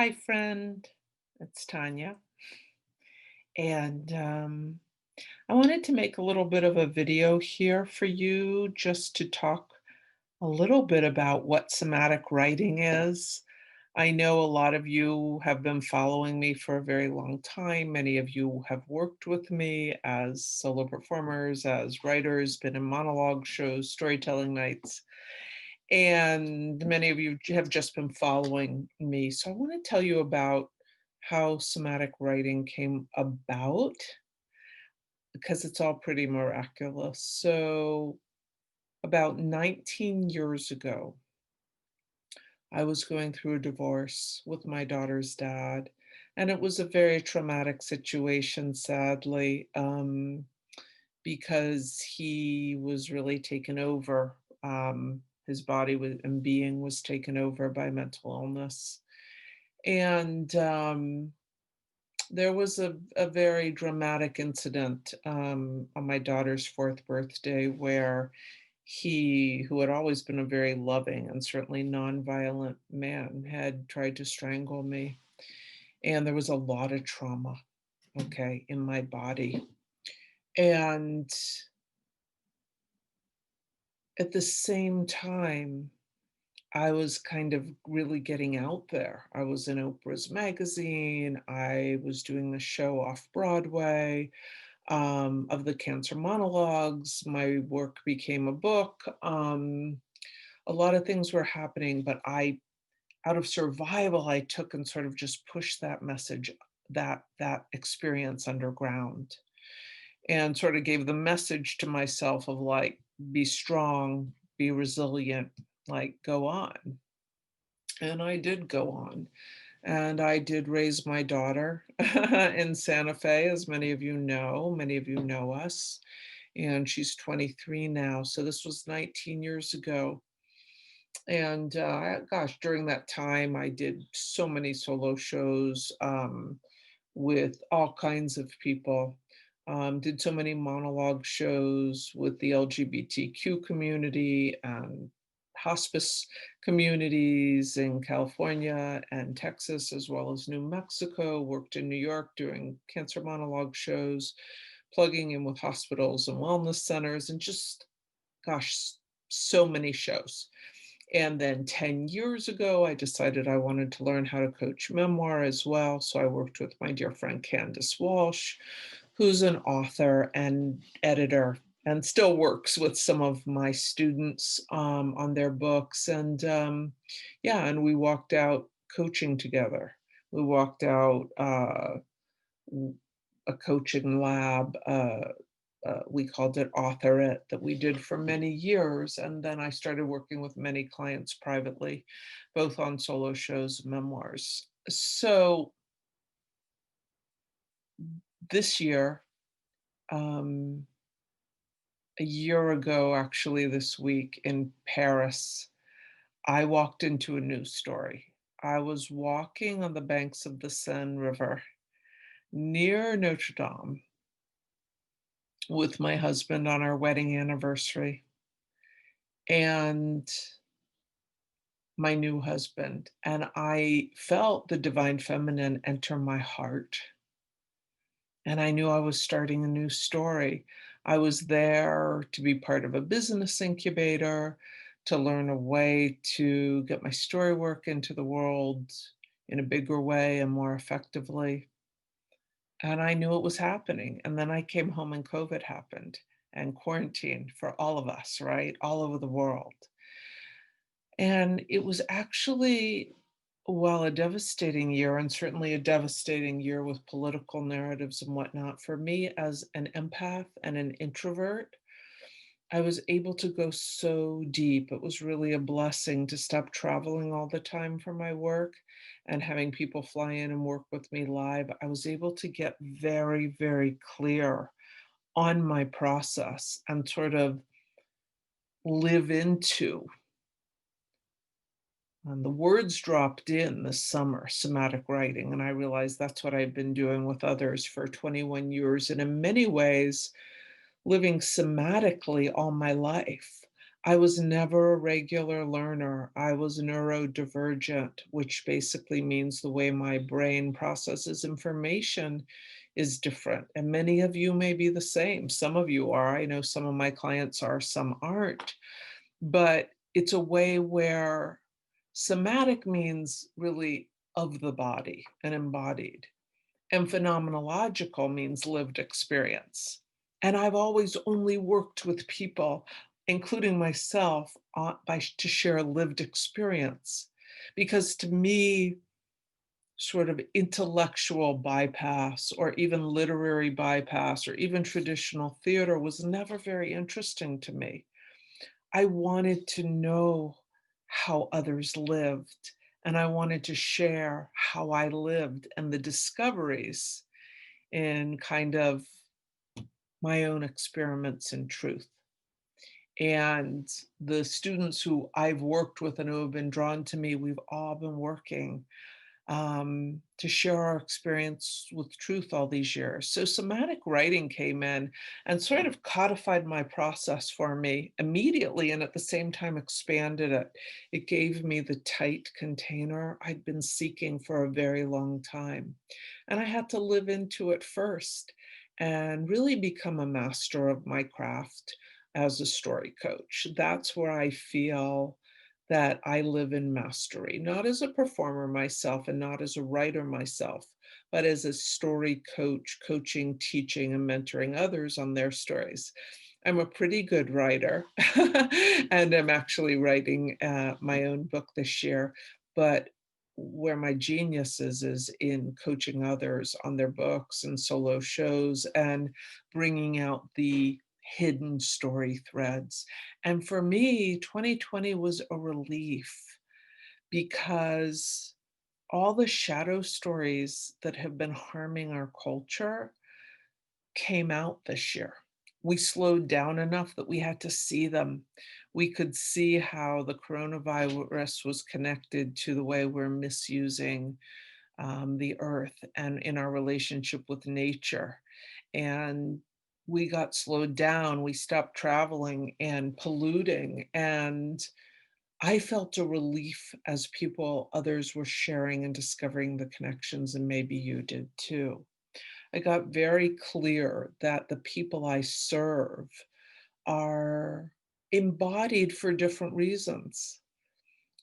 Hi, friend. It's Tanya. And I wanted to make a little bit of a video here for you just to talk a little bit about what somatic writing is. I know a lot of you have been following me for a very long time. Many of you have worked with me as solo performers, as writers, been in monologue shows, storytelling nights, and many of you have just been following me. So I want to tell you about how somatic writing came about because it's all pretty miraculous. So, about 19 years ago, I was going through a divorce with my daughter's dad, and it was a very traumatic situation, sadly, because he was really taken over. His body and being was taken over by mental illness. And there was a very dramatic incident on my daughter's fourth birthday where he, who had always been a very loving and certainly nonviolent man, had tried to strangle me. And there was a lot of trauma, okay, in my body. And at the same time, I was kind of really getting out there. I was in Oprah's magazine. I was doing a show off Broadway of the Cancer Monologues. My work became a book. A lot of things were happening, but out of survival, I took and sort of just pushed that message, that experience underground, and sort of gave the message to myself of like, be strong, be resilient, like go on. And I did go on. And I did raise my daughter in Santa Fe, as many of you know. Many of you know us. And she's 23 now. So this was 19 years ago. And gosh, during that time, I did so many solo shows with all kinds of people. Did so many monologue shows with the LGBTQ community and hospice communities in California and Texas, as well as New Mexico. Worked in New York doing cancer monologue shows, plugging in with hospitals and wellness centers, and just, gosh, so many shows. And then 10 years ago, I decided I wanted to learn how to coach memoir as well. So I worked with my dear friend Candace Walsh, who's an author and editor and still works with some of my students on their books. And yeah, and we walked out coaching together. We walked out a coaching lab. We called it Author It, that we did for many years. And then I started working with many clients privately, both on solo shows and memoirs. So this year, um, a year ago, actually, this week in Paris, I walked into a news story. I was walking on the banks of the Seine River near Notre Dame with my husband on our wedding anniversary. And my new husband, and I felt the divine feminine enter my heart. And I knew I was starting a new story. I was there to be part of a business incubator, to learn a way to get my story work into the world in a bigger way and more effectively. And I knew it was happening. And then I came home and COVID happened and quarantine for all of us, right? All over the world. And it was actually, well, a devastating year, and certainly a devastating year with political narratives and whatnot. For me, as an empath and an introvert, I was able to go so deep. It was really a blessing to stop traveling all the time for my work and having people fly in and work with me live. I was able to get very, very clear on my process and sort of live into. And the words dropped in this summer, somatic writing, and I realized that's what I've been doing with others for 21 years, and in many ways, living somatically all my life. I was never a regular learner. I was neurodivergent, which basically means the way my brain processes information is different. And many of you may be the same. Some of you are. I know some of my clients are, some aren't. But it's a way where somatic means really of the body and embodied. And phenomenological means lived experience. And I've always only worked with people, including myself, to share a lived experience. Because to me, sort of intellectual bypass or even literary bypass or even traditional theater was never very interesting to me. I wanted to know how others lived, and I wanted to share how I lived and the discoveries in kind of my own experiments in truth. And the students who I've worked with and who have been drawn to me, we've all been working to share our experience with truth all these years. So somatic writing came in and sort of codified my process for me immediately and at the same time expanded it. It gave me the tight container I'd been seeking for a very long time. And I had to live into it first and really become a master of my craft as a story coach. That's where I feel that I live in mastery, not as a performer myself and not as a writer myself, but as a story coach, coaching, teaching, and mentoring others on their stories. I'm a pretty good writer, and I'm actually writing my own book this year. But where my genius is in coaching others on their books and solo shows and bringing out the hidden story threads. And for me, 2020 was a relief because all the shadow stories that have been harming our culture came out this year. We slowed down enough that we had to see them. We could see how the coronavirus was connected to the way we're misusing the earth and in our relationship with nature. And we got slowed down, we stopped traveling and polluting. And I felt a relief as others were sharing and discovering the connections, and maybe you did too. I got very clear that the people I serve are embodied for different reasons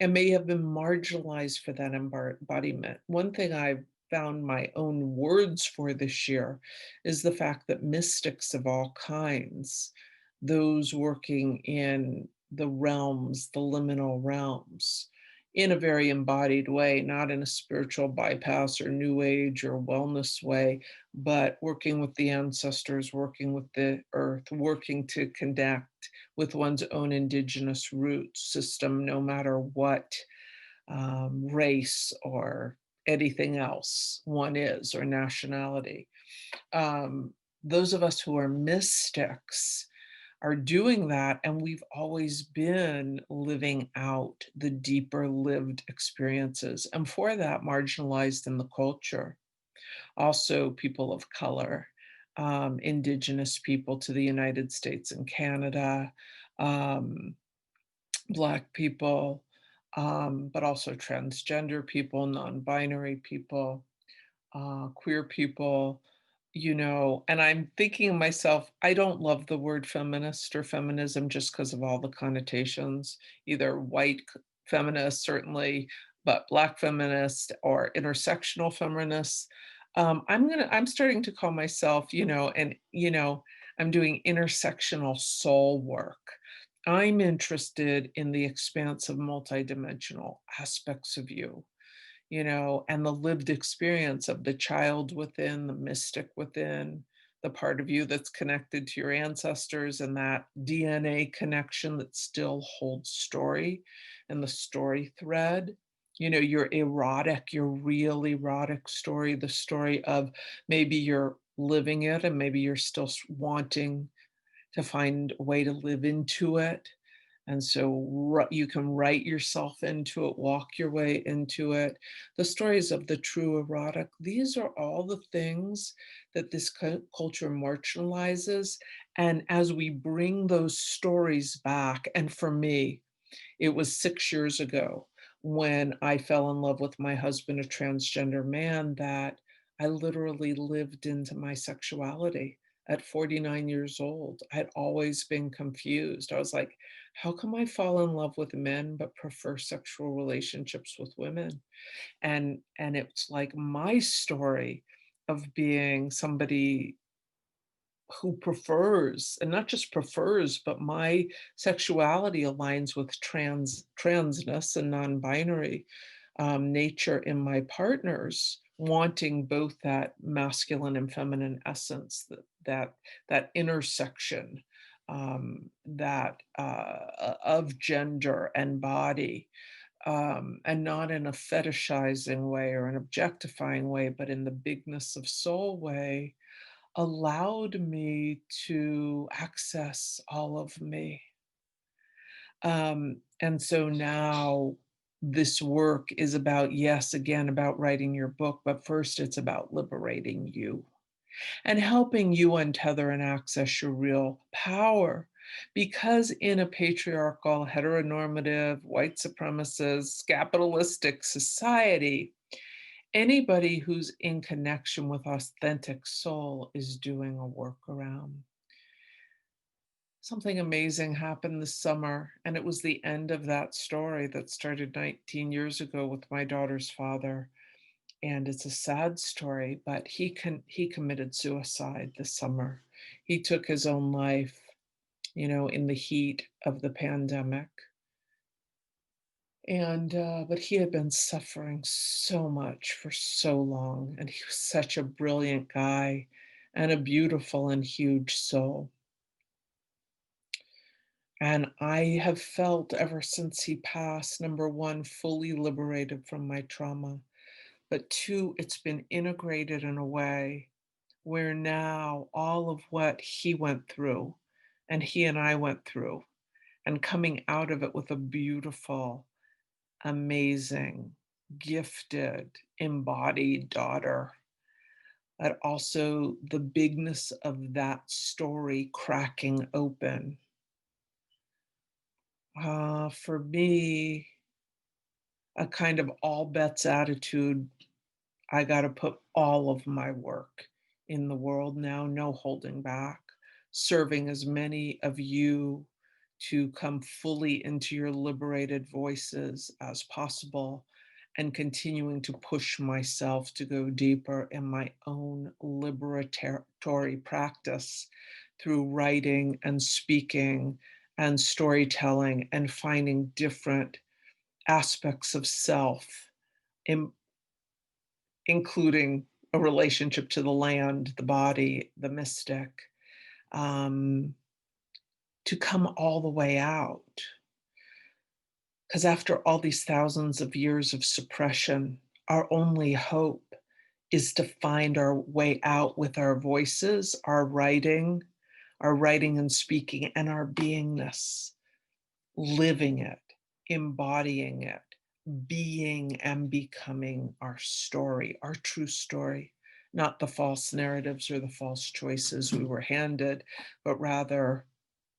and may have been marginalized for that embodiment. One thing I've found my own words for this year is the fact that mystics of all kinds, those working in the realms, the liminal realms, in a very embodied way, not in a spiritual bypass or new age or wellness way, but working with the ancestors, working with the earth, working to connect with one's own indigenous root system, no matter what race or anything else one is or nationality. Um, those of us who are mystics are doing that, and we've always been living out the deeper lived experiences, and for that, marginalized in the culture. Also, people of color, indigenous people to the United States and Canada, um, Black people, but also transgender people, non binary people, queer people, and I'm thinking of myself, I don't love the word feminist or feminism just because of all the connotations, either white feminist, certainly, but Black feminist or intersectional feminists. I'm starting to call myself, I'm doing intersectional soul work. I'm interested in the expansive multidimensional aspects of you, and the lived experience of the child within, the mystic within, the part of you that's connected to your ancestors and that DNA connection that still holds story and the story thread. Your erotic, your real erotic story, the story of maybe you're living it and maybe you're still wanting to find a way to live into it. And so you can write yourself into it, walk your way into it. The stories of the true erotic, these are all the things that this culture marginalizes. And as we bring those stories back, and for me, it was 6 years ago when I fell in love with my husband, a transgender man, that I literally lived into my sexuality at 49 years old. I'd always been confused. I was like, "How come I fall in love with men but prefer sexual relationships with women?" And it's like my story of being somebody who prefers, and not just prefers, but my sexuality aligns with transness and non-binary nature in my partners, wanting both that masculine and feminine essence, that intersection, that of gender and body, and not in a fetishizing way or an objectifying way, but in the bigness of soul way, allowed me to access all of me. And so now this work is about, yes, again, about writing your book, but first it's about liberating you and helping you untether and access your real power. Because in a patriarchal, heteronormative, white supremacist, capitalistic society, anybody who's in connection with authentic soul is doing a workaround. Something amazing happened this summer, and it was the end of that story that started 19 years ago with my daughter's father. And it's a sad story, but he committed suicide this summer. He took his own life, in the heat of the pandemic. And but he had been suffering so much for so long, and he was such a brilliant guy and a beautiful and huge soul. And I have felt ever since he passed, number one, fully liberated from my trauma, but two, it's been integrated in a way where now all of what he went through and he and I went through, and coming out of it with a beautiful, amazing, gifted, embodied daughter, but also the bigness of that story cracking open. For me, a kind of all bets attitude. I got to put all of my work in the world now, no holding back, serving as many of you to come fully into your liberated voices as possible, and continuing to push myself to go deeper in my own liberatory practice through writing and speaking and storytelling and finding different aspects of self, including a relationship to the land, the body, the mystic, um, to come all the way out. Because after all these thousands of years of suppression, our only hope is to find our way out with our voices, our writing and speaking, and our beingness, living it, embodying it, being and becoming our story, our true story, not the false narratives or the false choices we were handed, but rather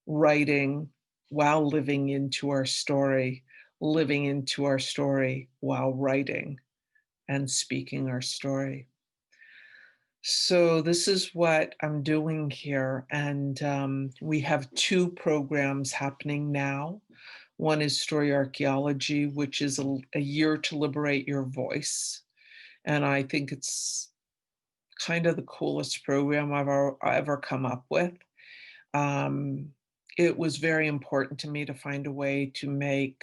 writing while living into our story, living into our story while writing and speaking our story. So this is what I'm doing here, and we have two programs happening now. One is story archaeology, which is a year to liberate your voice, and I think it's kind of the coolest program I've ever come up with. Um, it was very important to me to find a way to make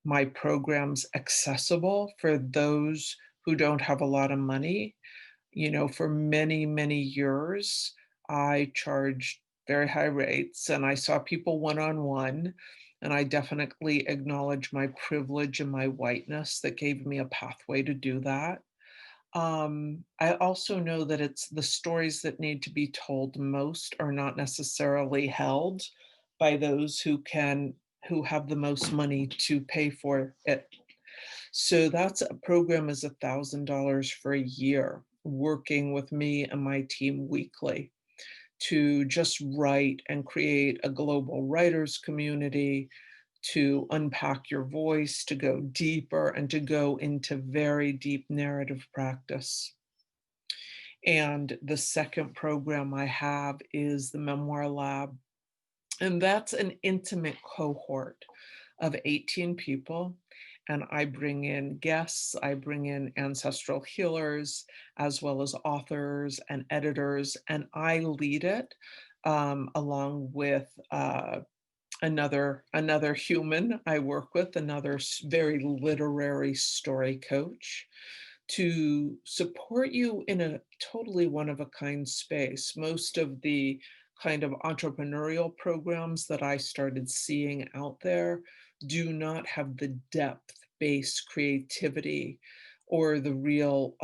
my programs accessible for those who don't have a lot of money. For many, many years, I charged very high rates and I saw people one on one. And I definitely acknowledge my privilege and my whiteness that gave me a pathway to do that. I also know that it's the stories that need to be told most are not necessarily held by those who can who have the most money to pay for it. So that's a program is $1,000 for a year, working with me and my team weekly to just write and create a global writers community, to unpack your voice, to go deeper, and to go into very deep narrative practice. And the second program I have is the Memoir Lab, and that's an intimate cohort of 18 people. And I bring in guests, I bring in ancestral healers, as well as authors and editors, and I lead it along with another human I work with, another very literary story coach, to support you in a totally one of a kind space. Most of the kind of entrepreneurial programs that I started seeing out there do not have the depth based creativity or the real,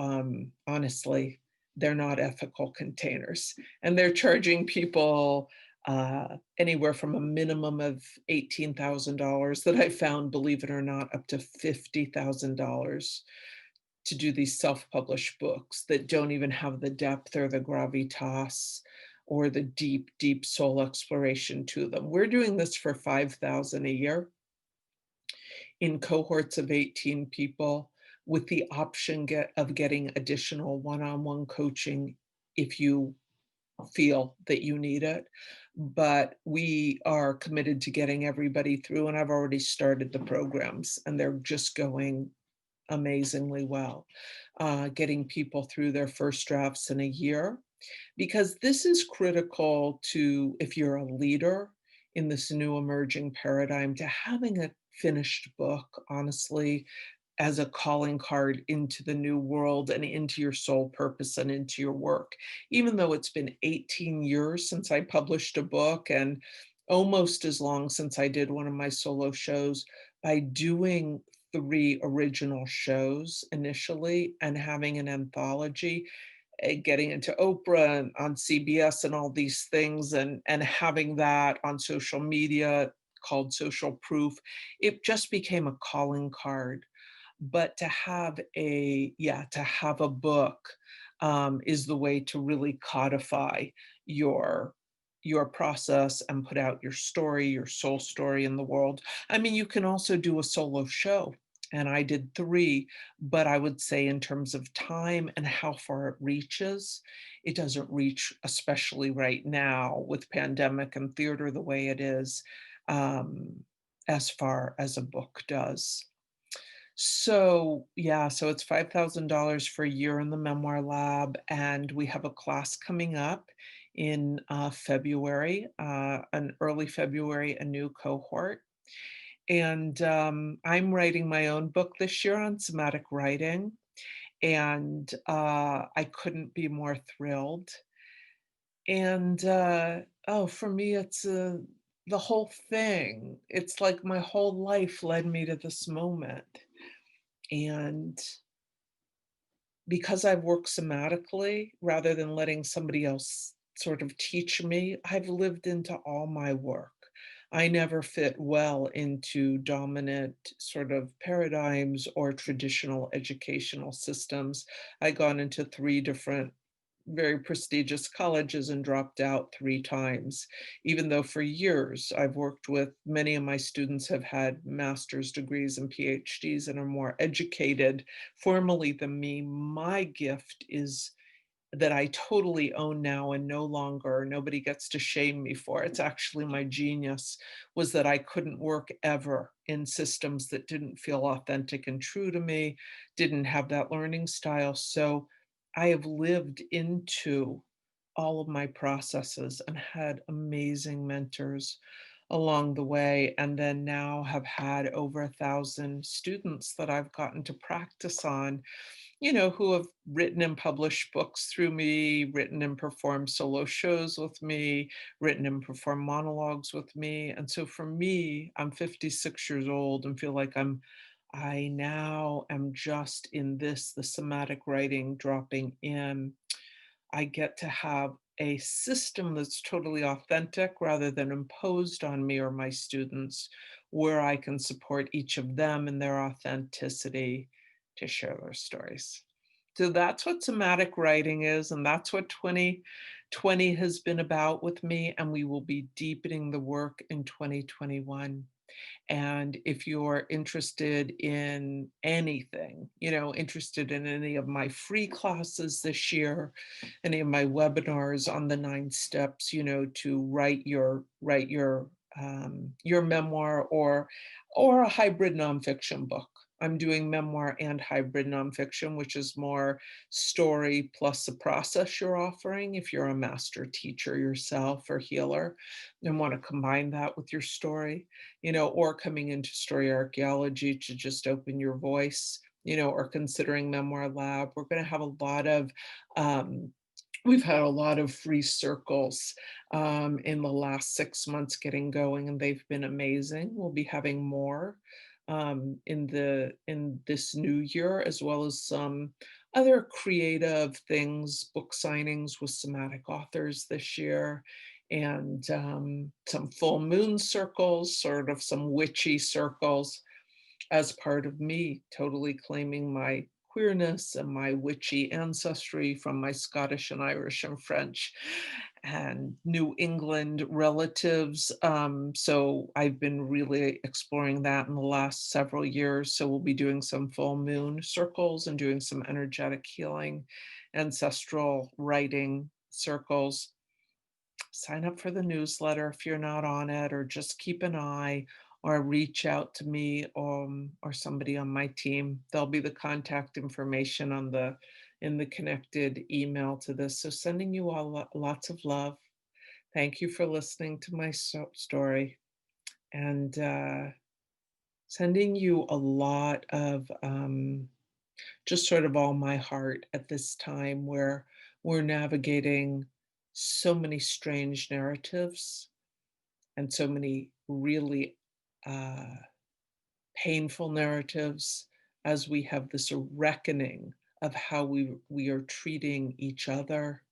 honestly, they're not ethical containers. And they're charging people anywhere from a minimum of $18,000 that I found, believe it or not, up to $50,000 to do these self-published books that don't even have the depth or the gravitas or the deep, deep soul exploration to them. We're doing this for 5,000 a year in cohorts of 18 people with the option of getting additional one-on-one coaching if you feel that you need it. But we are committed to getting everybody through, and I've already started the programs, and they're just going amazingly well, getting people through their first drafts in a year, because this is critical to, if you're a leader in this new emerging paradigm, to having a finished book, honestly, as a calling card into the new world and into your soul purpose and into your work. Even though it's been 18 years since I published a book and almost as long since I did one of my solo shows, by doing three original shows initially and having an anthology, getting into Oprah and on CBS and all these things, and having that on social media called social proof, it just became a calling card. But to have a book is the way to really codify your your process and put out your story, your soul story in the world. I mean, you can also do a solo show, and I did three, but I would say in terms of time and how far it reaches, it doesn't reach, especially right now with pandemic and theater the way it is, um, as far as a book does. So, yeah, so it's $5,000 for a year in the Memoir Lab, and we have a class coming up in February, an early February, a new cohort. And I'm writing my own book this year on somatic writing, and I couldn't be more thrilled. And oh, for me, it's the whole thing. It's like my whole life led me to this moment. And because I've worked somatically rather than letting somebody else sort of teach me, I've lived into all my work. I never fit well into dominant sort of paradigms or traditional educational systems. I got into three different very prestigious colleges and dropped out three times, even though for years I've worked with many of my students have had master's degrees and PhDs and are more educated formally than me. My gift is that I totally own now and no longer, nobody gets to shame me for. It's actually my genius, was that I couldn't work ever in systems that didn't feel authentic and true to me, didn't have that learning style. So I have lived into all of my processes and had amazing mentors along the way, and then now have had over 1,000 students that I've gotten to practice on, who have written and published books through me, written and performed solo shows with me, written and performed monologues with me. And so for me, I'm 56 years old and feel like I now am just in this, the somatic writing dropping in. I get to have a system that's totally authentic rather than imposed on me or my students, where I can support each of them in their authenticity to share their stories. So that's what somatic writing is, and that's what 2020 has been about with me, and we will be deepening the work in 2021. And if you're interested in anything, interested in any of my free classes this year, any of my webinars on the 9 steps, to write your memoir, or a hybrid nonfiction book. I'm doing memoir and hybrid nonfiction, which is more story plus the process you're offering if you're a master teacher yourself or healer and want to combine that with your story, or coming into story archaeology to just open your voice, or considering Memoir Lab. We're going to have a lot of um, We've had a lot of free circles in the last 6 months getting going, and they've been amazing. We'll be having more in this new year, as well as some other creative things, book signings with somatic authors this year, and some full moon circles, sort of some witchy circles, as part of me totally claiming my queerness and my witchy ancestry from my Scottish and Irish and French and New England relatives. So I've been really exploring that in the last several years. So we'll be doing some full moon circles and doing some energetic healing, ancestral writing circles. Sign up for the newsletter if you're not on it, or just keep an eye, or reach out to me, or somebody on my team. There'll be the contact information in the connected email to this. So sending you all lots of love. Thank you for listening to my story, and sending you a lot of just sort of all my heart at this time where we're navigating so many strange narratives and so many really uh, painful narratives, as we have this reckoning of how we are treating each other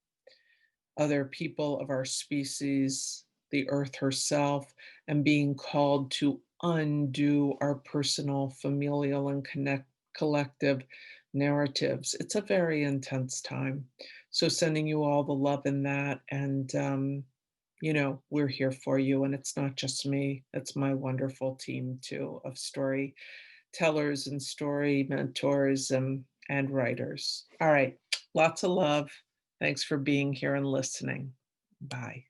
people of our species, the earth herself, and being called to undo our personal, familial, and collective narratives. It's a very intense time. So, sending you all the love in that. And, we're here for you. And it's not just me, it's my wonderful team too of storytellers and story mentors and writers. All right. Lots of love. Thanks for being here and listening. Bye.